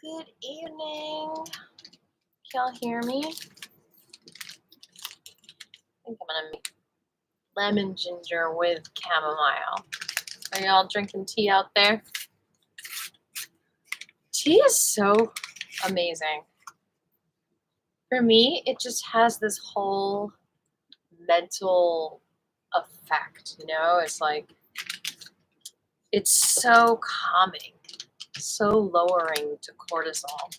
Good evening. Can y'all hear me? I think I'm gonna make lemon ginger with chamomile. Are y'all drinking tea out there? Tea is so amazing. For me, it just has this whole mental effect, you know? It's like, it's so calming, so lowering to cortisol.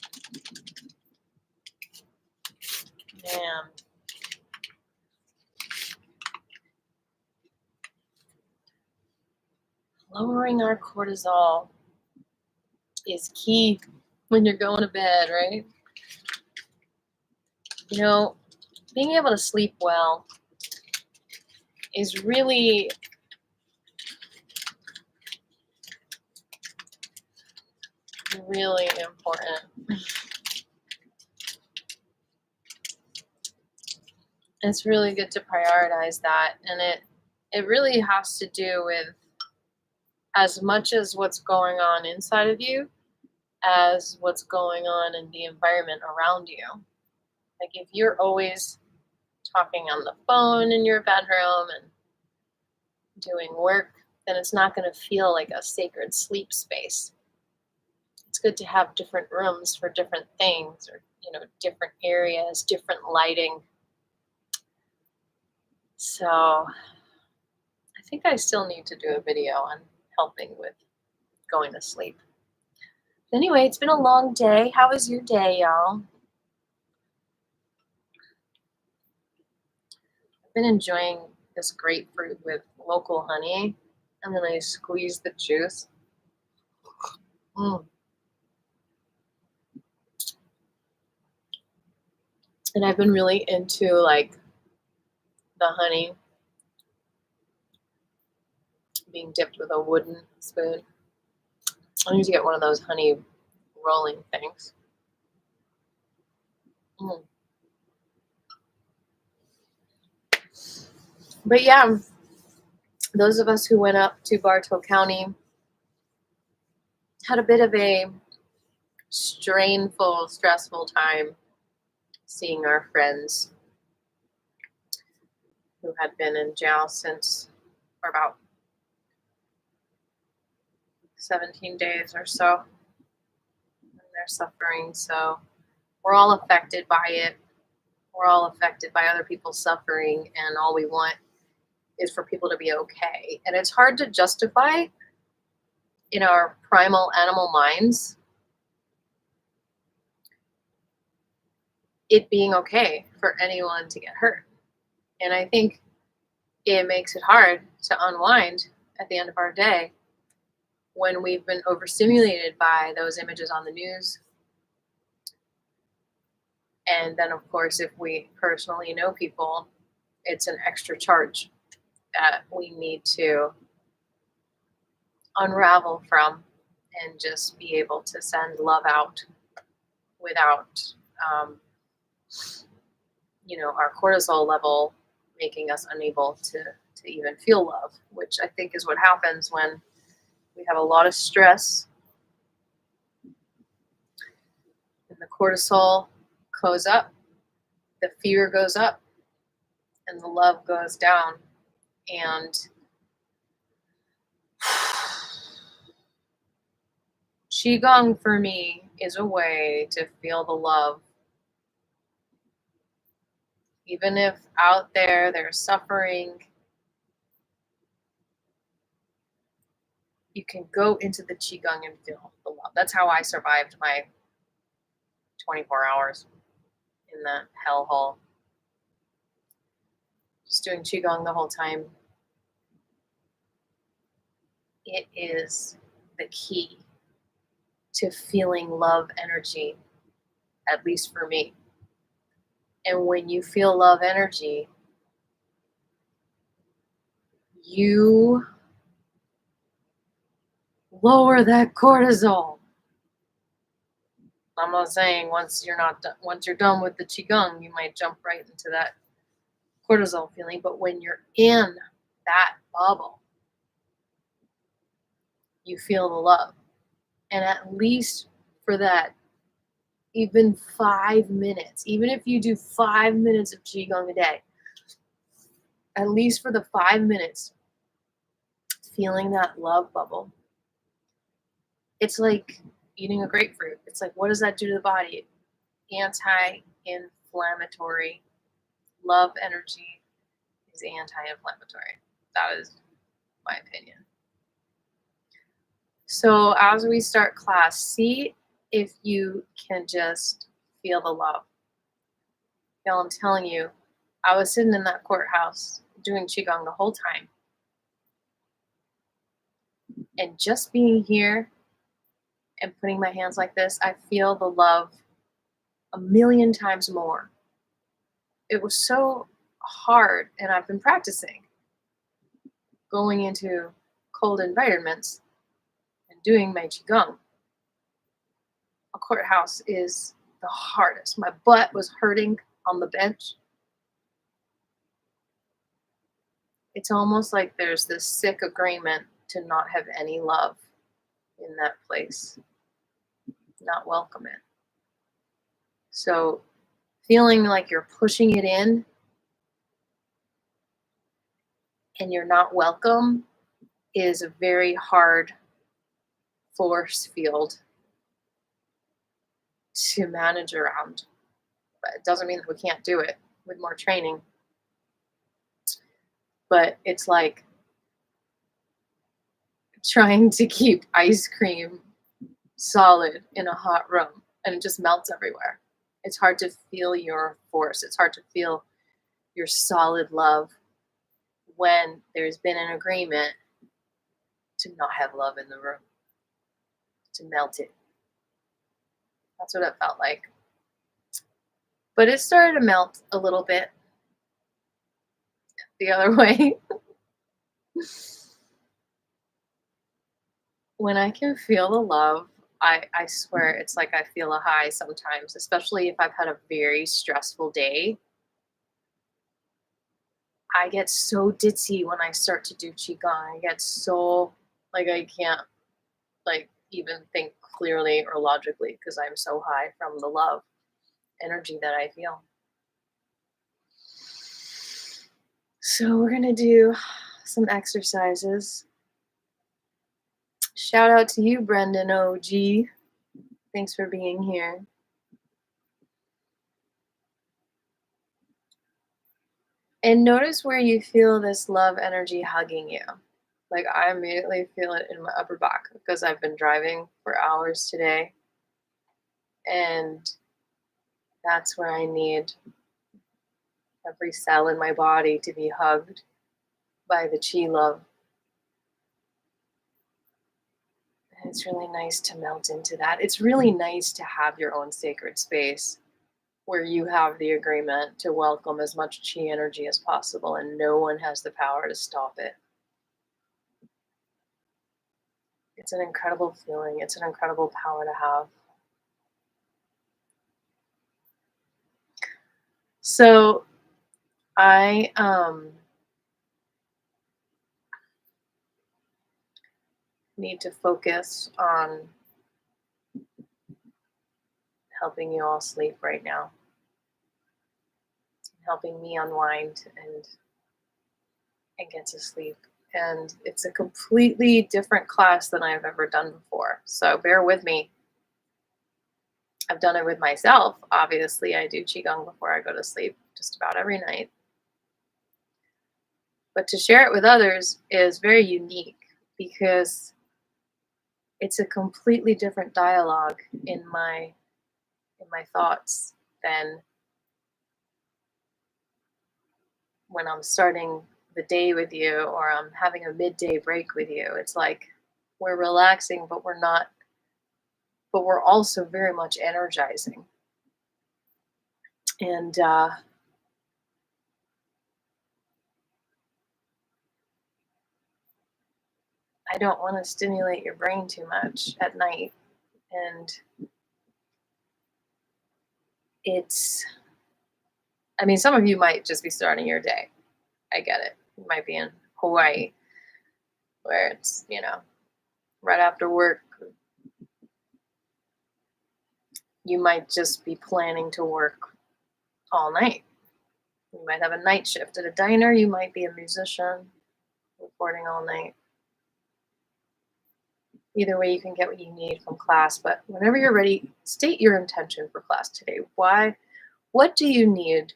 Man. Lowering our cortisol is key when you're going to bed, right? You know, being able to sleep well is really important. It's really good to prioritize that, and it really has to do with as much as what's going on inside of you as what's going on in the environment around you. Like if you're always talking on the phone in your bedroom and doing work, then it's not going to feel like a sacred sleep space. It's good to have different rooms for different things, or different areas, different lighting. So I think I still need to do a video on helping with going to sleep. Anyway, it's been a long day. How was your day, y'all? I've been enjoying this grapefruit with local honey, and then I squeeze the juice. And I've been really into like the honey being dipped with a wooden spoon. I need to get one of those honey rolling things. But yeah, those of us who went up to Bartow County had a bit of a strainful, stressful time seeing our friends who had been in jail for about 17 days or so. And they're suffering, so we're all affected by it. We're all affected by other people's suffering, and all we want is for people to be okay. And it's hard to justify in our primal animal minds it being okay for anyone to get hurt. And I think it makes it hard to unwind at the end of our day when we've been overstimulated by those images on the news. And then, of course, if we personally know people, it's an extra charge that we need to unravel from and just be able to send love out without, our cortisol level making us unable to even feel love, which I think is what happens when we have a lot of stress and the cortisol goes up, the fear goes up, and the love goes down. And qigong for me is a way to feel the love. Even if out there there's suffering, you can go into the qigong and feel the love. That's how I survived my 24 hours in that hellhole. Just doing qigong the whole time. It is the key to feeling love energy, at least for me. And when you feel love energy, you lower that cortisol. I'm not saying once you're done with the qigong, you might jump right into that cortisol feeling. But when you're in that bubble, you feel the love. And at least for that even 5 minutes, even if you do 5 minutes of qigong a day, at least for the 5 minutes, feeling that love bubble. It's like eating a grapefruit. It's like, what does that do to the body? Anti-inflammatory. Love energy is anti-inflammatory. That is my opinion. So as we start class, see if you can just feel the love. Y'all, I'm telling you, I was sitting in that courthouse doing qigong the whole time. And just being here and putting my hands like this, I feel the love a million times more. It was so hard, and I've been practicing going into cold environments and doing my qigong. A courthouse is the hardest. My butt was hurting on the bench. It's almost like there's this sick agreement to not have any love in that place, not welcome it. So feeling like you're pushing it in and you're not welcome is a very hard force field to manage around. But it doesn't mean that we can't do it with more training. But it's like trying to keep ice cream solid in a hot room and it just melts everywhere. It's hard to feel your force. It's hard to feel your solid love when there's been an agreement to not have love in the room, to melt it. That's what it felt like. But it started to melt a little bit the other way. When I can feel the love, I swear it's like I feel a high sometimes, especially if I've had a very stressful day. I get so ditzy when I start to do qigong. I get so, like, I can't, like, even think clearly or logically because I'm so high from the love energy that I feel. So we're gonna do some exercises. Shout out to you, Brendan OG. Thanks for being here. And notice where you feel this love energy hugging you. Like, I immediately feel it in my upper back because I've been driving for hours today. And that's where I need every cell in my body to be hugged by the chi love. And it's really nice to melt into that. It's really nice to have your own sacred space where you have the agreement to welcome as much chi energy as possible and no one has the power to stop it. It's an incredible feeling. It's an incredible power to have. So I need to focus on helping you all sleep right now, helping me unwind and get to sleep. And it's a completely different class than I've ever done before. So bear with me. I've done it with myself. Obviously, I do qigong before I go to sleep just about every night. But to share it with others is very unique because it's a completely different dialogue in my thoughts than when I'm starting the day with you or I'm having a midday break with you. It's like we're relaxing, but we're not, but we're also very much energizing. And I don't want to stimulate your brain too much at night. And I mean, some of you might just be starting your day. I get it. You might be in Hawaii where it's, right after work. You might just be planning to work all night. You might have a night shift at a diner. You might be a musician recording all night. Either way, you can get what you need from class, but whenever you're ready, state your intention for class today. What do you need,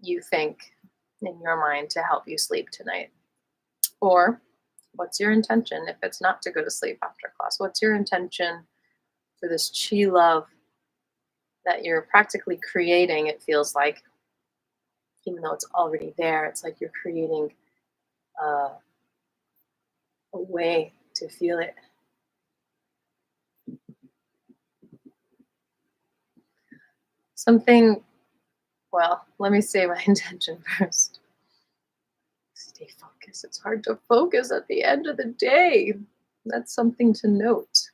you think, in your mind to help you sleep tonight? Or what's your intention if it's not to go to sleep after class? What's your intention for this chi love that you're practically creating, it feels like, even though it's already there, it's like you're creating a way to feel it. Well, let me say my intention first. Stay focused. It's hard to focus at the end of the day. That's something to note.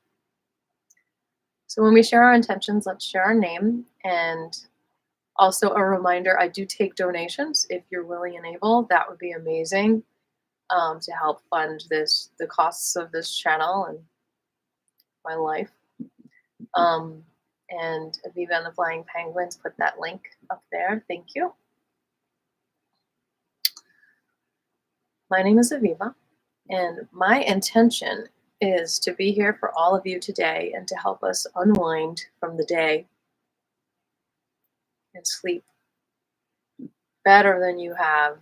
So when we share our intentions, let's share our name. And also a reminder, I do take donations. If you're willing and able, that would be amazing, to help fund the costs of this channel and my life. And Aviva and the Flying Penguins put that link up there. Thank you. My name is Aviva, and my intention is to be here for all of you today and to help us unwind from the day and sleep better than you have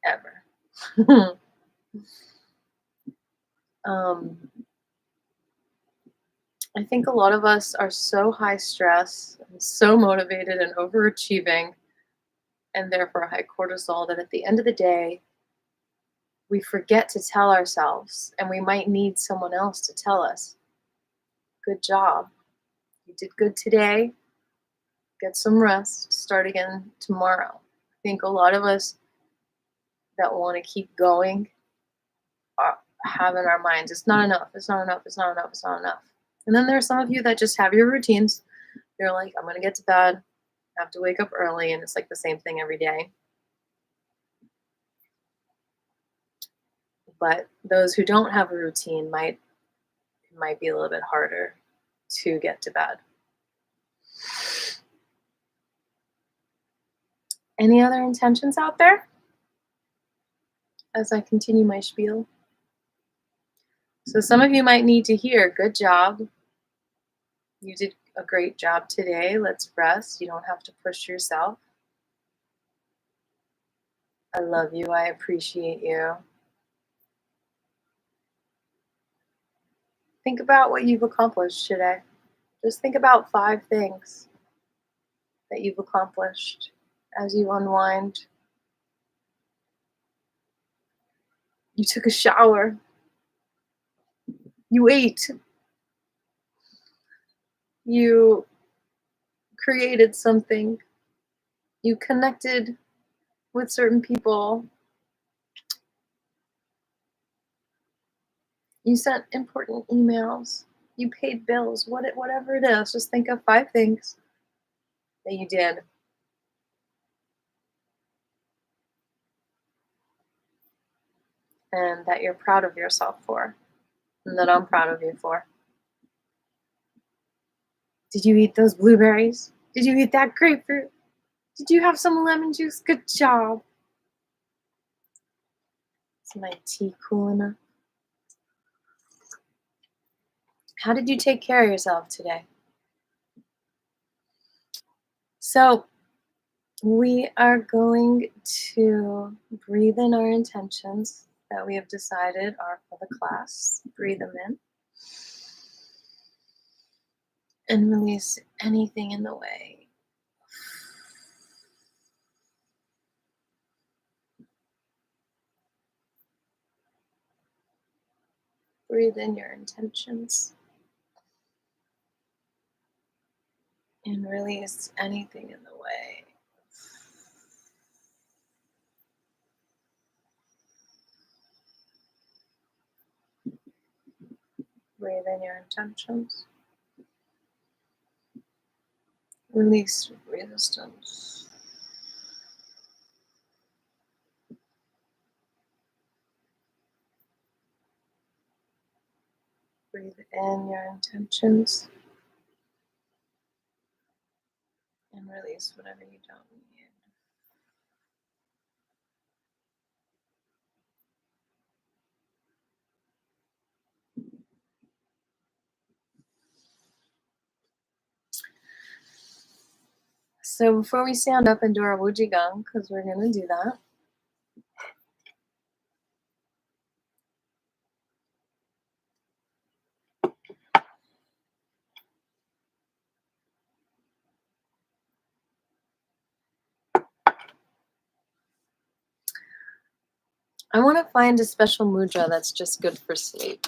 ever. I think a lot of us are so high stress and so motivated and overachieving and therefore high cortisol that at the end of the day, we forget to tell ourselves, and we might need someone else to tell us, good job. You did good today. Get some rest. Start again tomorrow. I think a lot of us that want to keep going have in our minds, it's not enough, it's not enough, it's not enough, it's not enough. And then there are some of you that just have your routines. You're like, I'm going to get to bed, I have to wake up early, and it's like the same thing every day. But those who don't have a routine, it might be a little bit harder to get to bed. Any other intentions out there as I continue my spiel? So some of you might need to hear, good job. You did a great job today. Let's rest. You don't have to push yourself. I love you. I appreciate you. Think about what you've accomplished today. Just think about 5 things that you've accomplished as you unwind. You took a shower. You ate. You created something. You connected with certain people. You sent important emails. You paid bills. Whatever it is, just think of 5 things that you did. And that you're proud of yourself for. And that I'm proud of you for. Did you eat those blueberries? Did you eat that grapefruit? Did you have some lemon juice? Good job. Is my tea cool enough? How did you take care of yourself today? So we are going to breathe in our intentions that we have decided are for the class. Breathe them in. And release anything in the way. Breathe in your intentions. And release anything in the way. Breathe in your intentions. Release resistance. Breathe in your intentions and release whatever you don't need. So before we stand up and do our Qi Gong, because we're going to do that, I want to find a special mudra that's just good for sleep.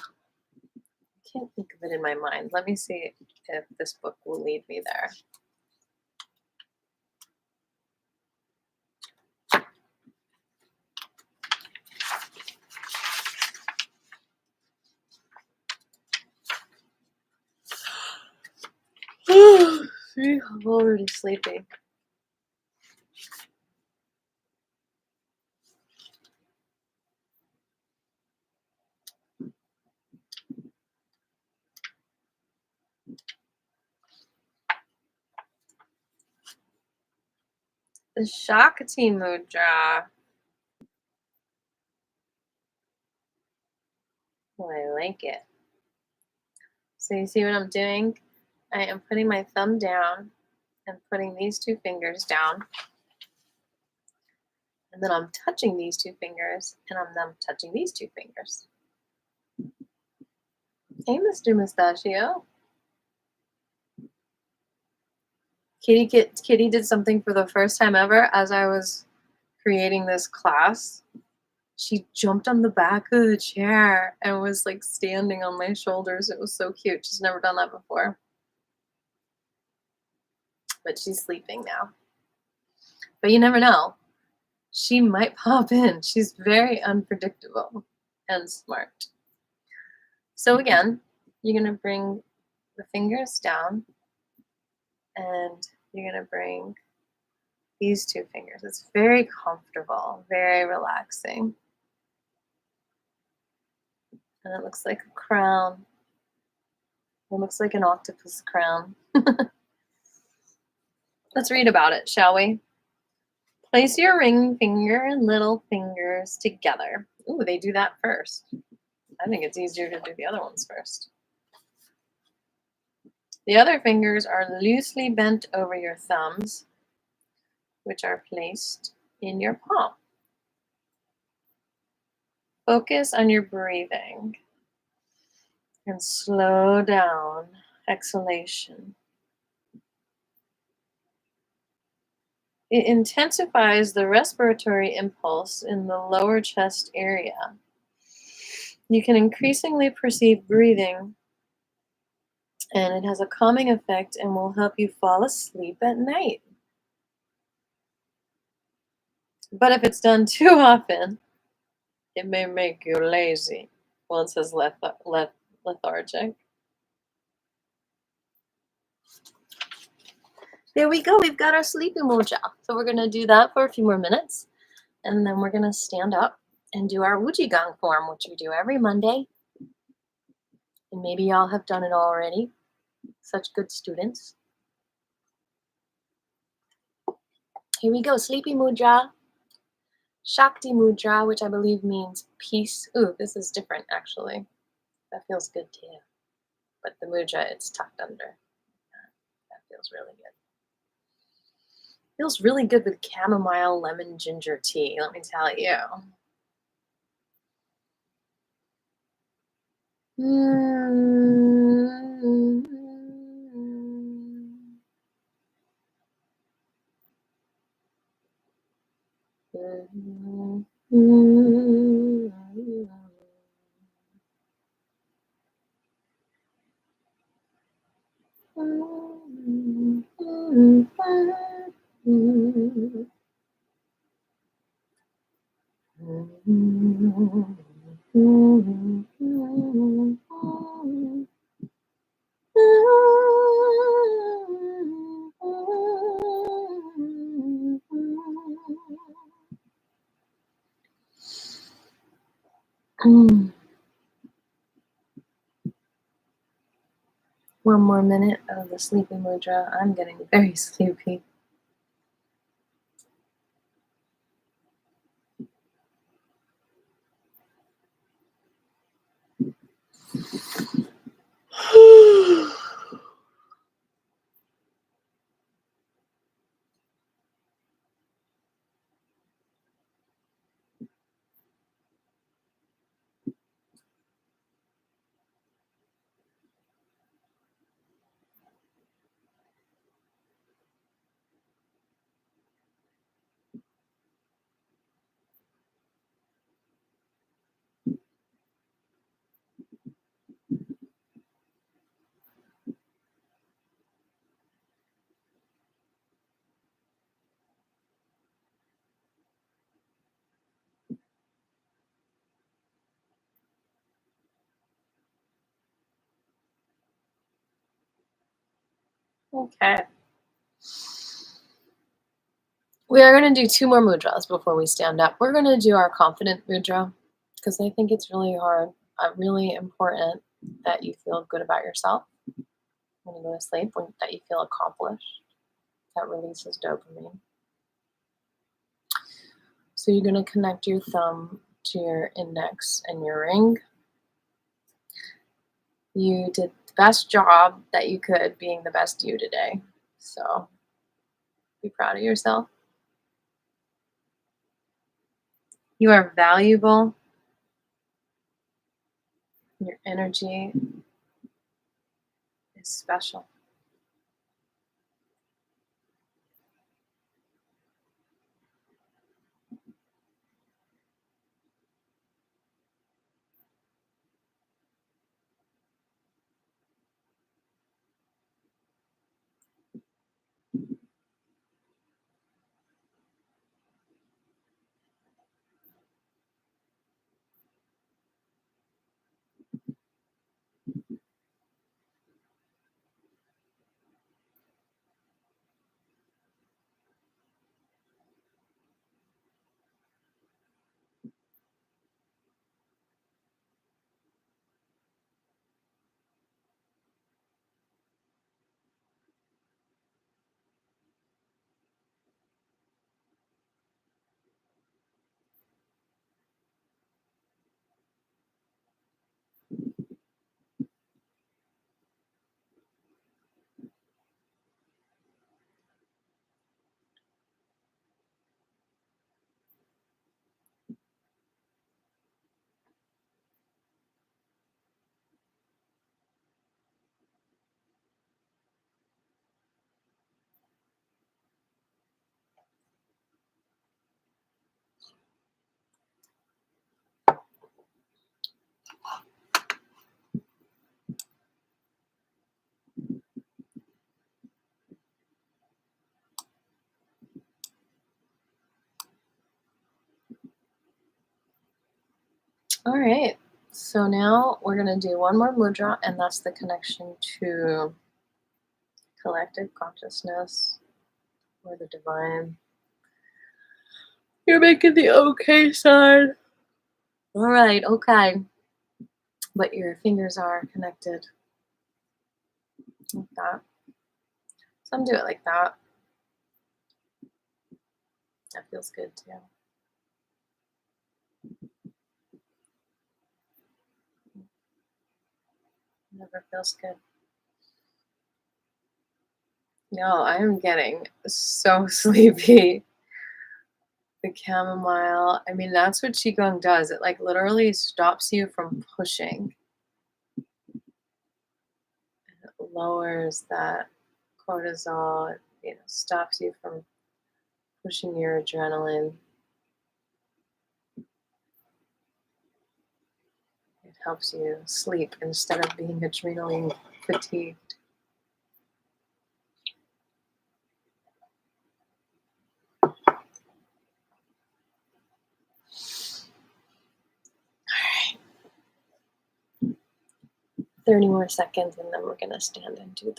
I can't think of it in my mind. Let me see if this book will lead me there. See, I'm already sleepy. The Shakti Mudra. Oh, I like it. So you see what I'm doing? I am putting my thumb down and putting these two fingers down. And then I'm touching these two fingers, and I'm then touching these two fingers. Hey, Mr. Mustachio. Kitty did something for the first time ever as I was creating this class. She jumped on the back of the chair and was like standing on my shoulders. It was so cute. She's never done that before. But she's sleeping now. But you never know. She might pop in. She's very unpredictable and smart. So again, you're going to bring the fingers down and you're going to bring these two fingers. It's very comfortable, very relaxing. And it looks like a crown. It looks like an octopus crown. Let's read about it, shall we? Place your ring finger and little fingers together. Ooh, they do that first. I think it's easier to do the other ones first. The other fingers are loosely bent over your thumbs, which are placed in your palm. Focus on your breathing and slow down exhalation. It intensifies the respiratory impulse in the lower chest area. You can increasingly perceive breathing, and it has a calming effect and will help you fall asleep at night. But if it's done too often, it may make you lazy. Well, it says lethargic. There we go. We've got our sleeping mudra. So we're going to do that for a few more minutes. And then we're going to stand up and do our Qi Gong form, which we do every Monday. And maybe y'all have done it already. Such good students. Here we go. Sleepy mudra. Shakti mudra, which I believe means peace. Ooh, this is different, actually. That feels good too. But the mudra, it's tucked under. That feels really good. Feels really good with chamomile, lemon, ginger tea, let me tell you. One more minute of the sleepy mudra. I'm getting very sleepy. Okay. We are going to do 2 more mudras before we stand up. We're going to do our confident mudra because I think it's really hard, really important that you feel good about yourself when you go to sleep, that you feel accomplished. That releases dopamine. So you're going to connect your thumb to your index and your ring. You did the best job that you could being the best you today. So be proud of yourself. You are valuable. Your energy is special. All right. So now we're going to do one more mudra, and that's the connection to collective consciousness or the divine. You're making the okay sign. All right, okay. But your fingers are connected like that. Some do it like that. That feels good too. Never feels good. No, I'm getting so sleepy. The chamomile, I mean, that's what qigong does. It like literally stops you from pushing. It lowers that cortisol. It stops you from pushing your adrenaline. It helps you sleep instead of being adrenaline fatigued. All right. 30 more seconds, and then we're going to stand and do the qigong.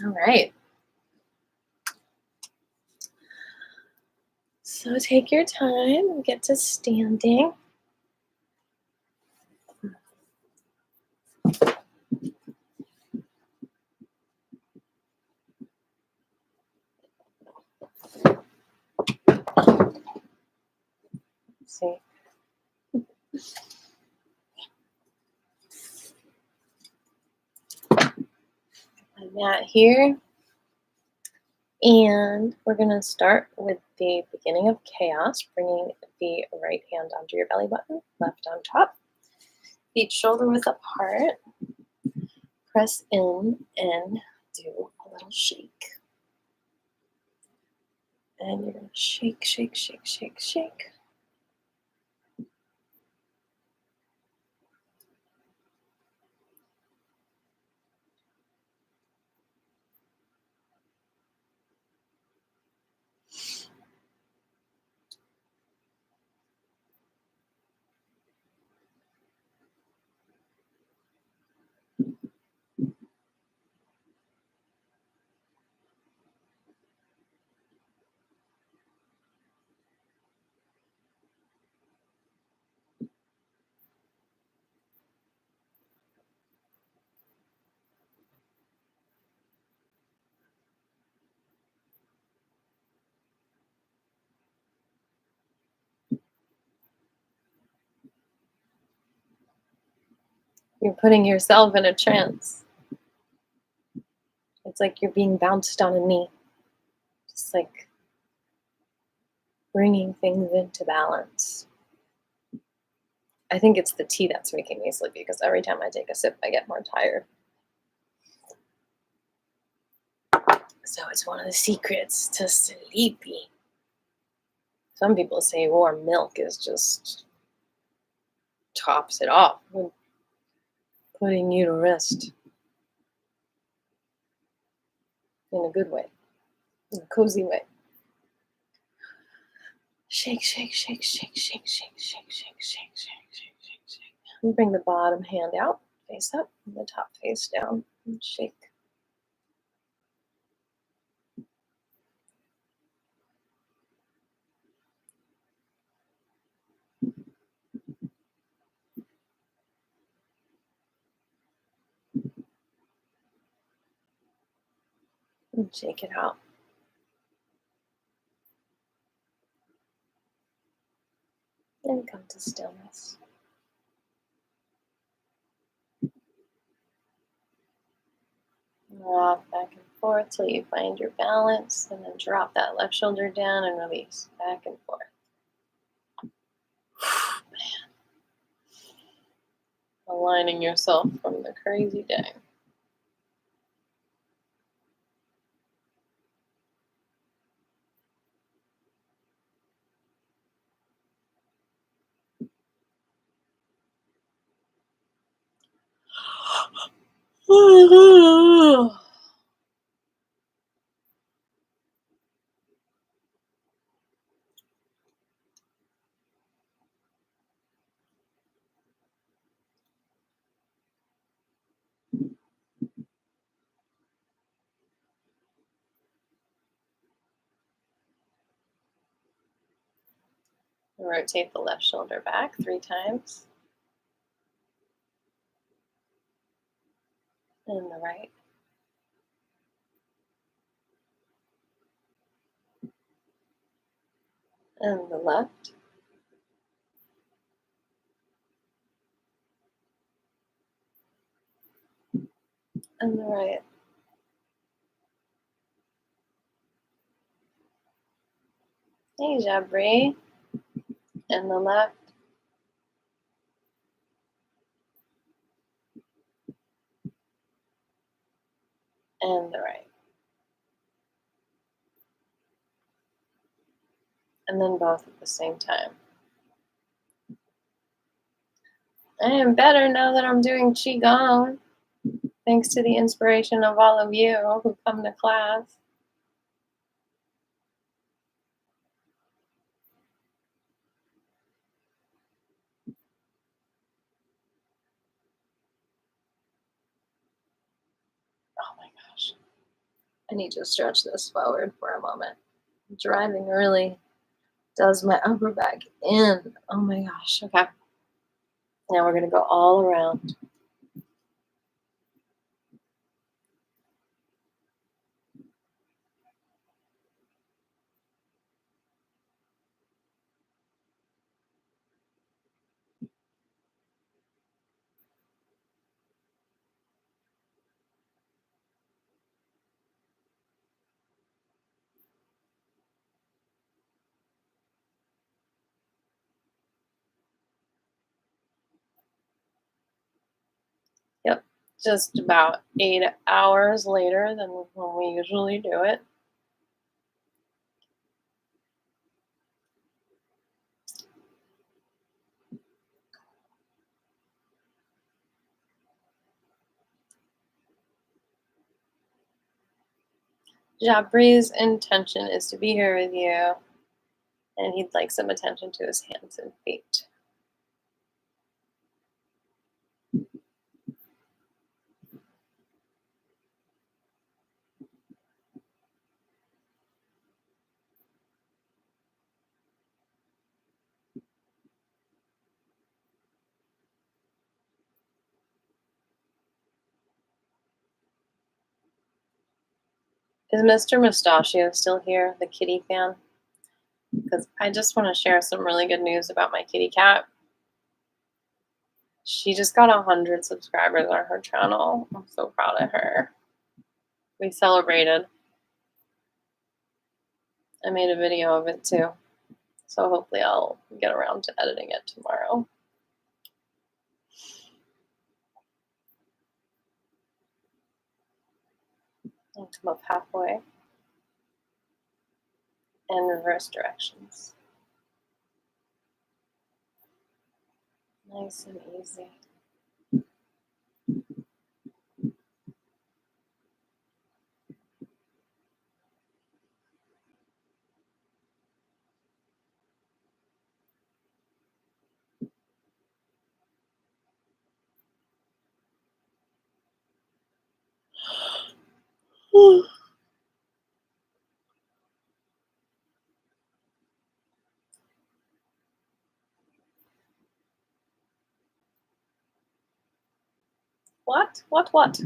All right. So take your time, get to standing. Let's see. My mat here. And we're going to start with the beginning of chaos, bringing the right hand onto your belly button, left on top. Feet shoulder width apart. Press in and do a little shake. And you're going to shake, shake, shake, shake, shake. You're putting yourself in a trance. It's like you're being bounced on a knee. Just like bringing things into balance. I think it's the tea that's making me sleepy because every time I take a sip, I get more tired. So it's one of the secrets to sleepy. Some people say warm milk is just tops it off, putting you to rest in a good way, in a cozy way. Shake, shake, shake, shake, shake, shake, shake, shake, shake, shake, shake, shake, shake. And bring the bottom hand out, face up, and the top face down, and shake. And shake it out. And come to stillness. Rock back and forth till you find your balance, and then drop that left shoulder down and release. Back and forth. Man. Aligning yourself from the crazy day. Rotate the left shoulder back 3 times. And the right. And the left. And the right. Hey, Jabri. And the left. And the right. And then both at the same time. I am better now that I'm doing Qi Gong. Thanks to the inspiration of all of you who come to class. Oh my gosh. I need to stretch this forward for a moment. Driving really does my upper back in. Oh my gosh. Okay. Now we're going to go all around. Yep. Just about 8 hours later than when we usually do it. Jabri's intention is to be here with you, and he'd like some attention to his hands and feet. Is Mr. Mustachio still here, the kitty fan? Because I just want to share some really good news about my kitty cat. She just got 100 subscribers on her channel. I'm so proud of her. We celebrated. I made a video of it too. So hopefully I'll get around to editing it tomorrow. I'll come up halfway and reverse directions. Nice and easy. What? What?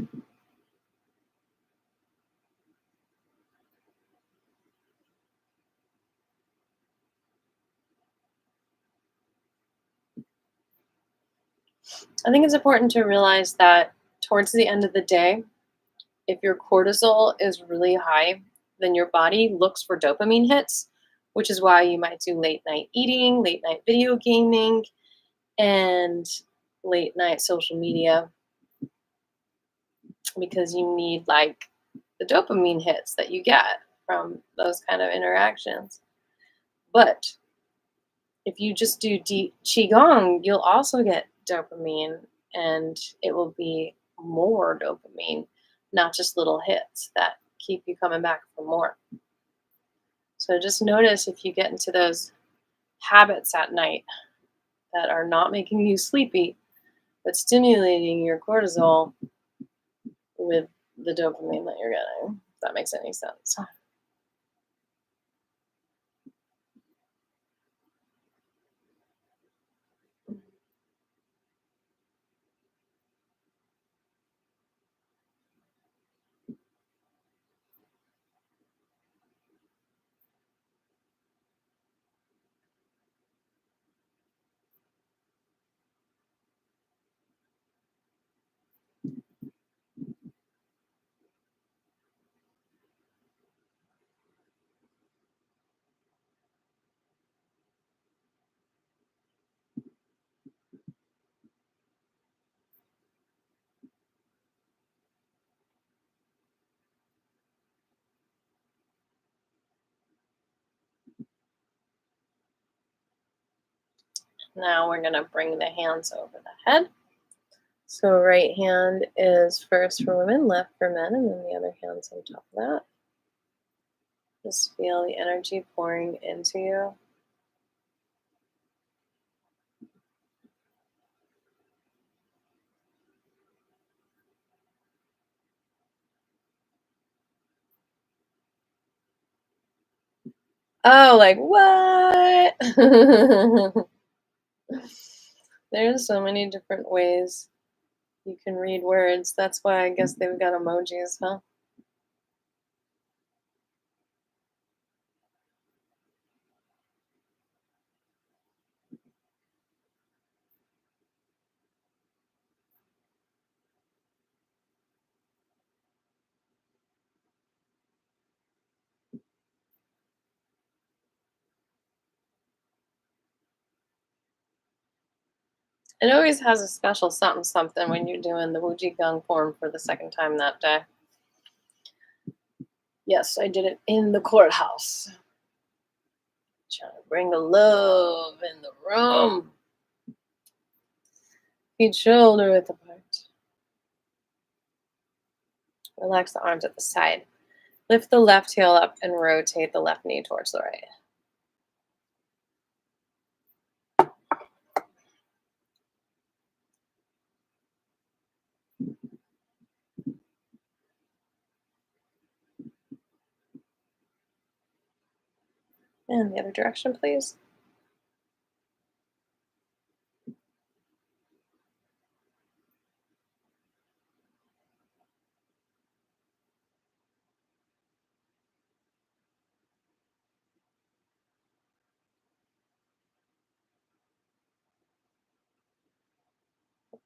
I think it's important to realize that towards the end of the day, if your cortisol is really high, then your body looks for dopamine hits, which is why you might do late night eating, late night video gaming, and late night social media, because you need like the dopamine hits that you get from those kind of interactions. But if you just do deep qigong, you'll also get dopamine, and it will be more dopamine, not just little hits that keep you coming back for more. So just notice if you get into those habits at night that are not making you sleepy, but stimulating your cortisol with the dopamine that you're getting, if that makes any sense. Now we're going to bring the hands over the head. So right hand is first for women, left for men, and then the other hand's on top of that. Just feel the energy pouring into you. Oh, like what? There's so many different ways you can read words. That's why I guess they've got emojis, huh? It always has a special something something when you're doing the Wuji Gong form for the second time that day. Yes, I did it in the courthouse. Trying to bring the love in the room. Feet shoulder width apart. Relax the arms at the side. Lift the left heel up and rotate the left knee towards the right. And the other direction, please.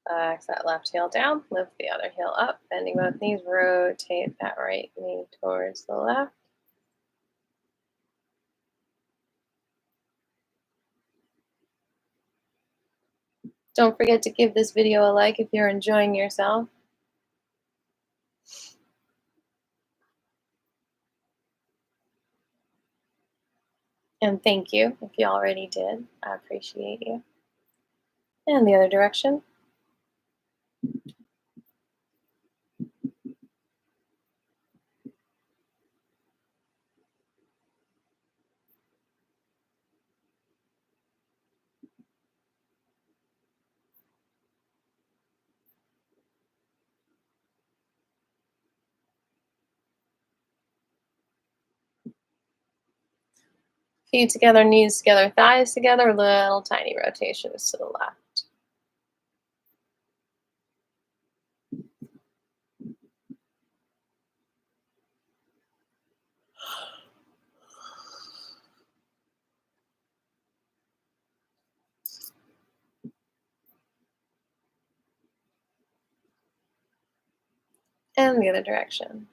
Relax that left heel down. Lift the other heel up. Bending both knees. Rotate that right knee towards the left. Don't forget to give this video a like if you're enjoying yourself. And thank you if you already did. I appreciate you. And the other direction. Feet together, knees together, thighs together, little tiny rotations to the left. And the other direction.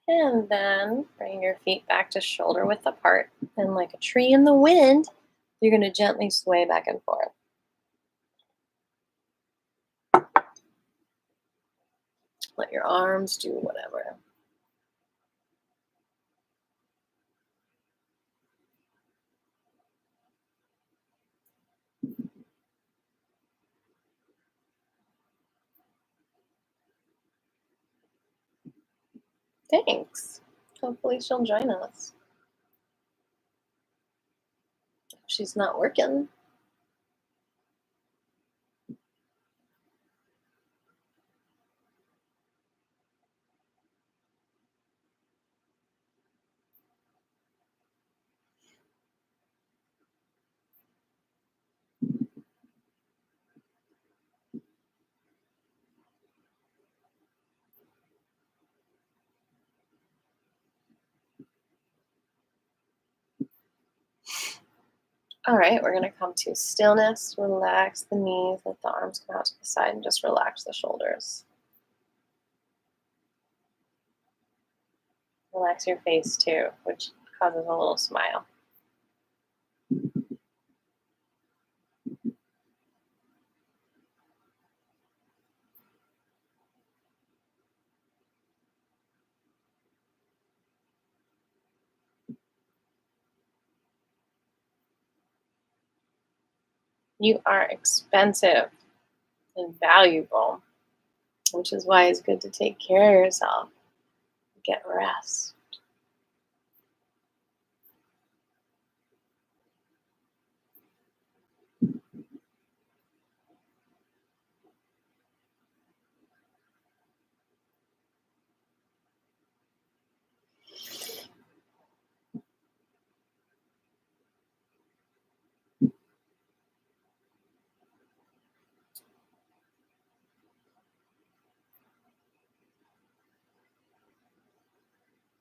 And then bring your feet back to shoulder width apart. And like a tree in the wind, you're going to gently sway back and forth. Let your arms do whatever. Thanks. Hopefully she'll join us. She's not working. All right, we're going to come to stillness. Relax the knees, let the arms come out to the side, and just relax the shoulders. Relax your face too, which causes a little smile. You are expensive and valuable. which is why it's good to take care of yourself, get rest.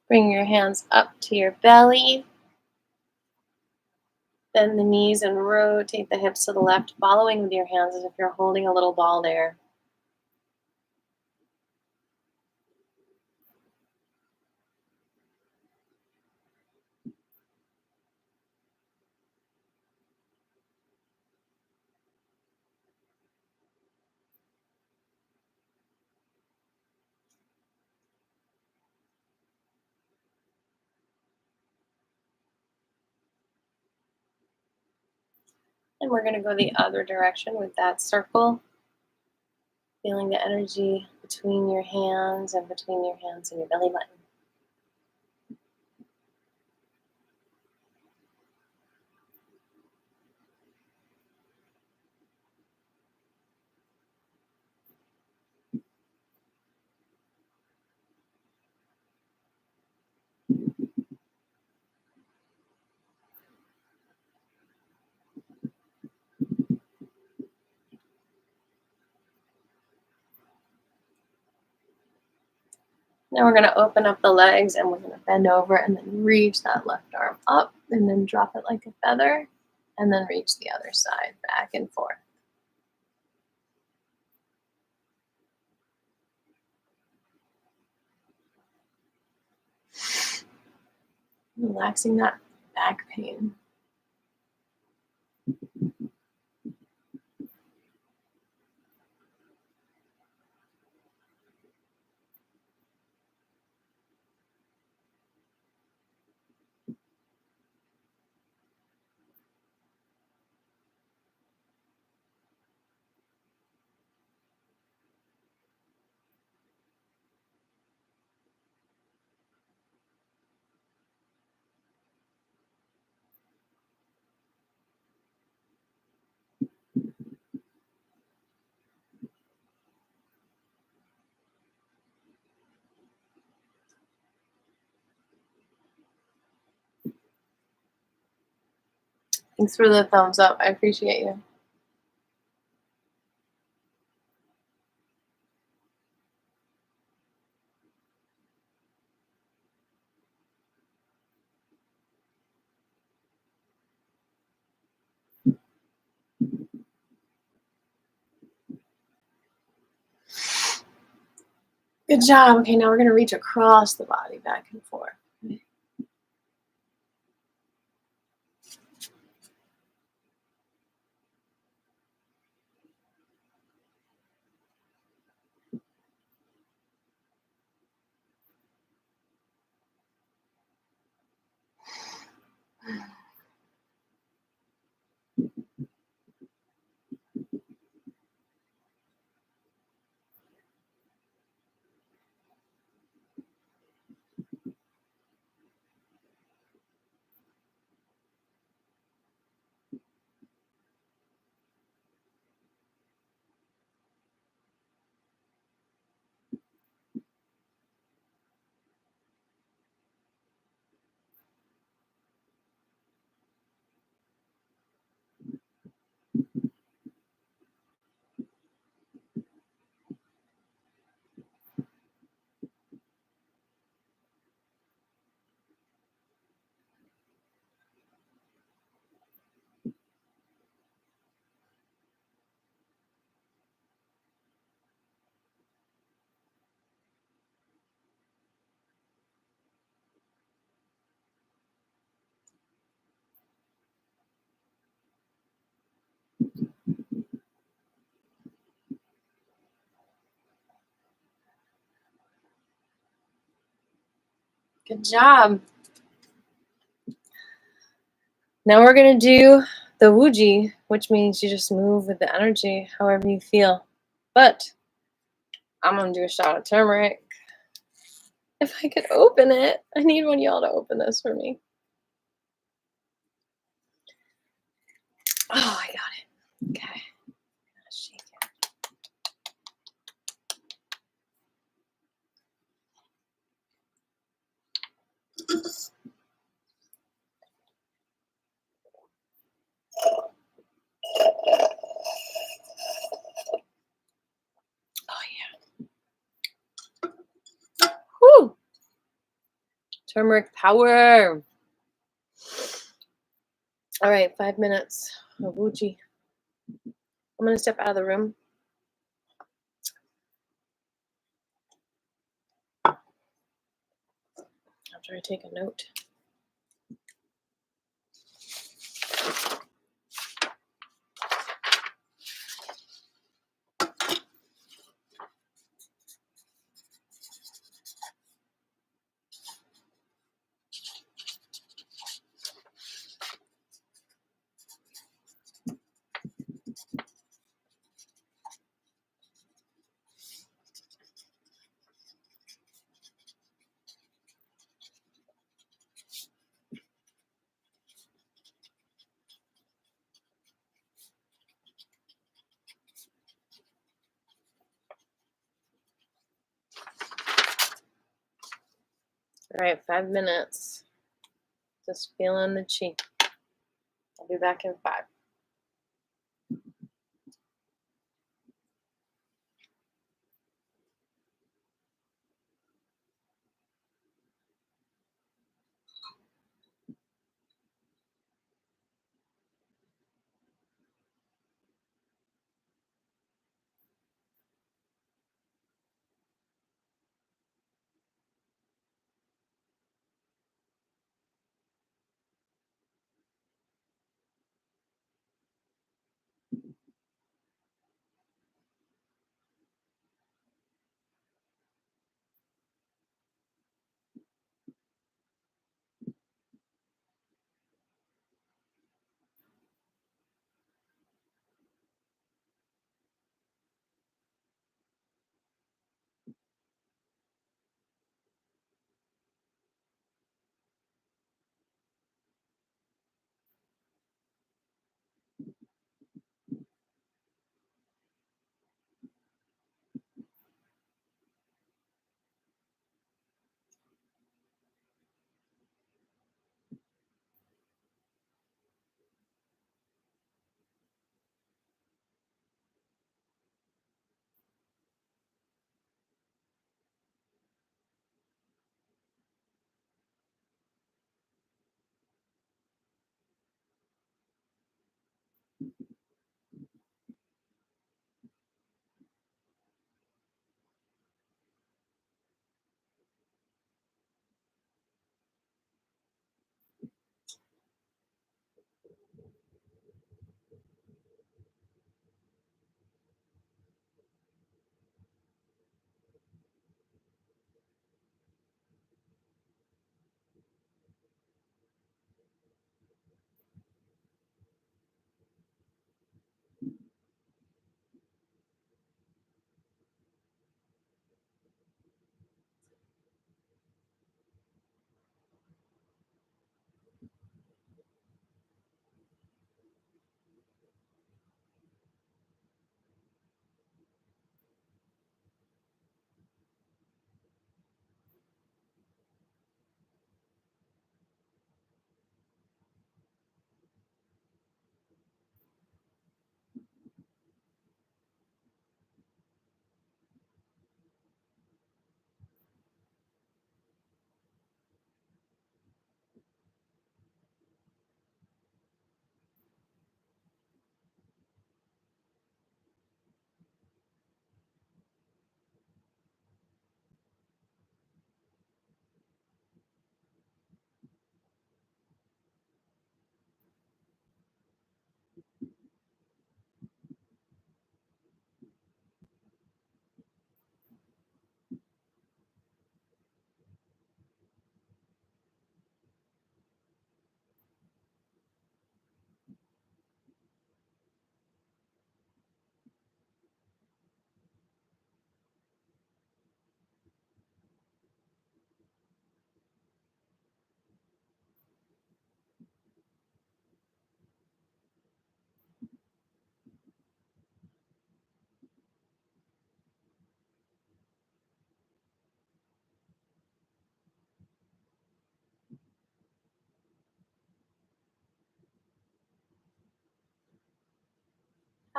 Bring your hands up to your belly. Bend the knees and rotate the hips to the left, following with your hands as if you're holding a little ball there. And we're going to go the other direction with that circle, feeling the energy between your hands and between your hands and your belly button. Now we're going to open up the legs and we're going to bend over and then reach that left arm up and then drop it like a feather and then reach the other side back and forth. Relaxing that back pain. Thanks for the thumbs up. I appreciate you. Good job. Okay, now we're going to reach across the body back and forth. Good job. Now we're going to do the wuji, which means you just move with the energy however you feel. But I'm gonna do a shot of turmeric. If I could open it, I need one of y'all to open this for me. Oh, I got it. Okay. Shake it. Oh yeah. Whew. Turmeric power. All right, 5 minutes of Wuji. I'm gonna step out of the room. After I take a note. All right, 5 minutes. Just feeling the chi. I'll be back in 5.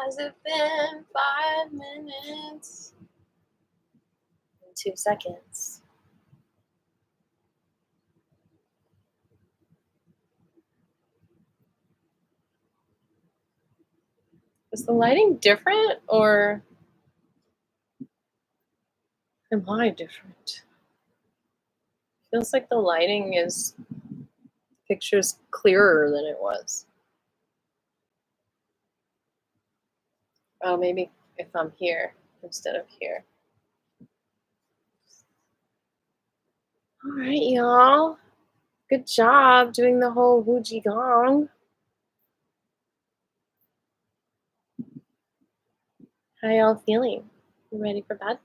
Has it been 5 minutes and 2 seconds? Is the lighting different or am I different? Feels like the lighting is pictures clearer than it was. Oh, maybe if I'm here instead of here. All right, y'all. Good job doing the whole Qi Gong. How y'all feeling? You ready for bed?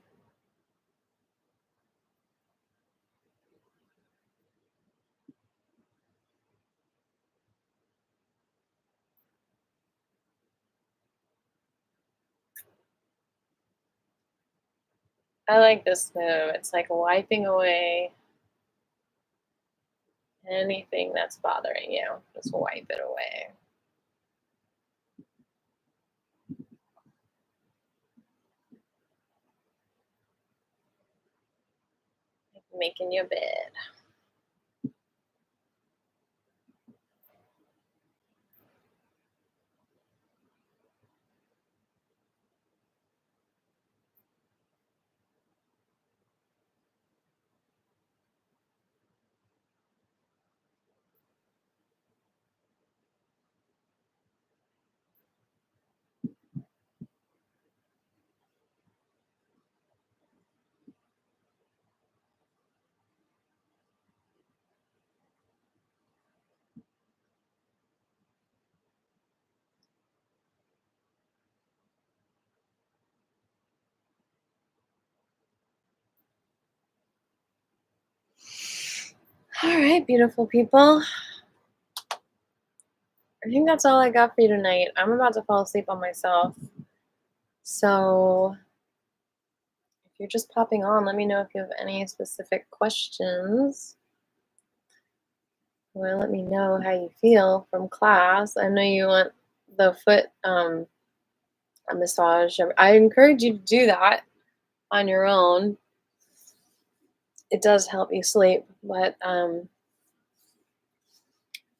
I like this move. It's like wiping away anything that's bothering you. Just wipe it away. Like making your bed. All right, beautiful people. I think that's all I got for you tonight. I'm about to fall asleep on myself. So if you're just popping on, let me know if you have any specific questions. Well, let me know how you feel from class. I know you want the foot a massage. I encourage you to do that on your own. It does help you sleep, but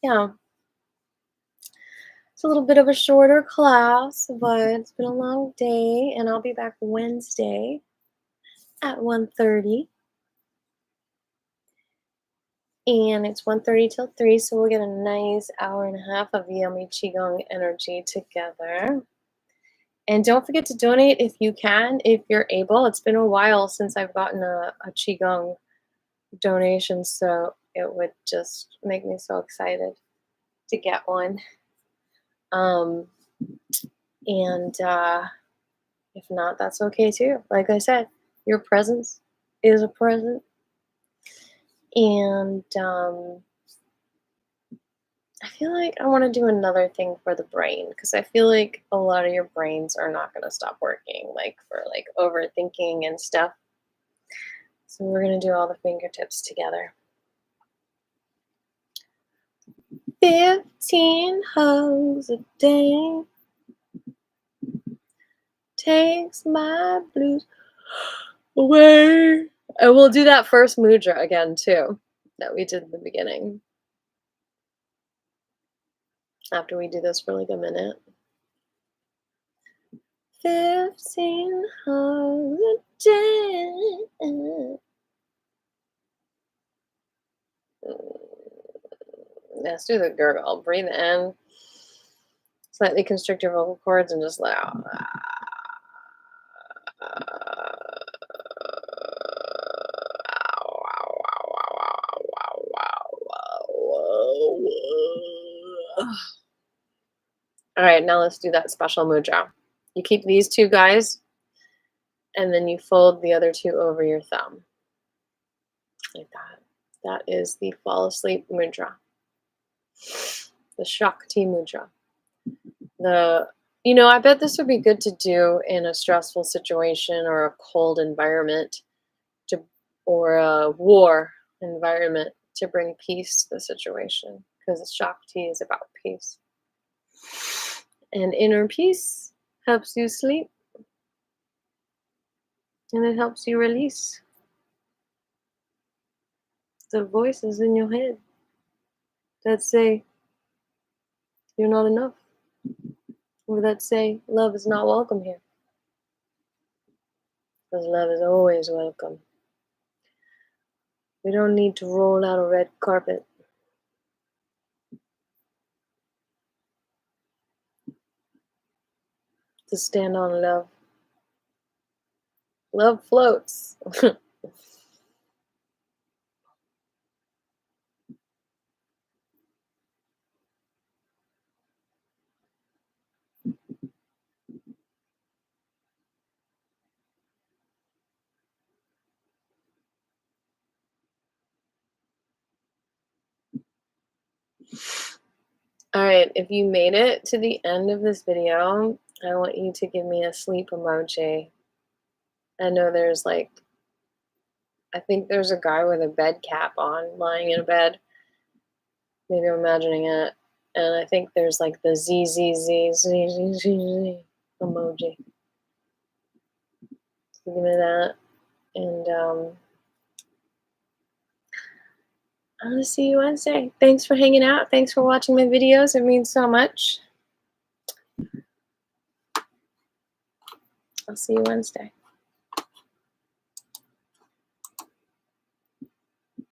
yeah, it's a little bit of a shorter class, but it's been a long day, and I'll be back Wednesday at 1:30. And it's 1:30 till 3, so we'll get a nice hour and a half of yummy qigong energy together. And don't forget to donate if you can, if you're able. It's been a while since I've gotten a qigong donation, so it would just make me so excited to get one. Um, and if not, that's okay too. Like I said, your presence is a present. And I feel like I want to do another thing for the brain because I feel like a lot of your brains are not going to stop working, like for like overthinking and stuff. So we're going to do all the fingertips together. 15 hugs a day takes my blues away. And we'll do that first mudra again too that we did in the beginning. After we do this for like a minute. 15 hugs a day. Let's do the gurgle. Breathe in. Slightly constrict your vocal cords and just let out. All right, now let's do that special mudra. You keep these two guys, and then you fold the other two over your thumb. Like that. That is the fall asleep mudra. The Shakti mudra. I bet this would be good to do in a stressful situation or a cold environment or a war environment to bring peace to the situation because Shakti is about peace. And inner peace helps you sleep, and it helps you release the voices in your head that say you're not enough, or that say love is not welcome here, because love is always welcome. We don't need to roll out a red carpet to stand on love. Love floats. Alright, if you made it to the end of this video, I want you to give me a sleep emoji. I know there's like, I think there's a guy with a bed cap on, lying in a bed. Maybe I'm imagining it. And I think there's like the Z emoji. So give me that. And I'm gonna see you Wednesday. Thanks for hanging out. Thanks for watching my videos. It means so much. I'll see you Wednesday.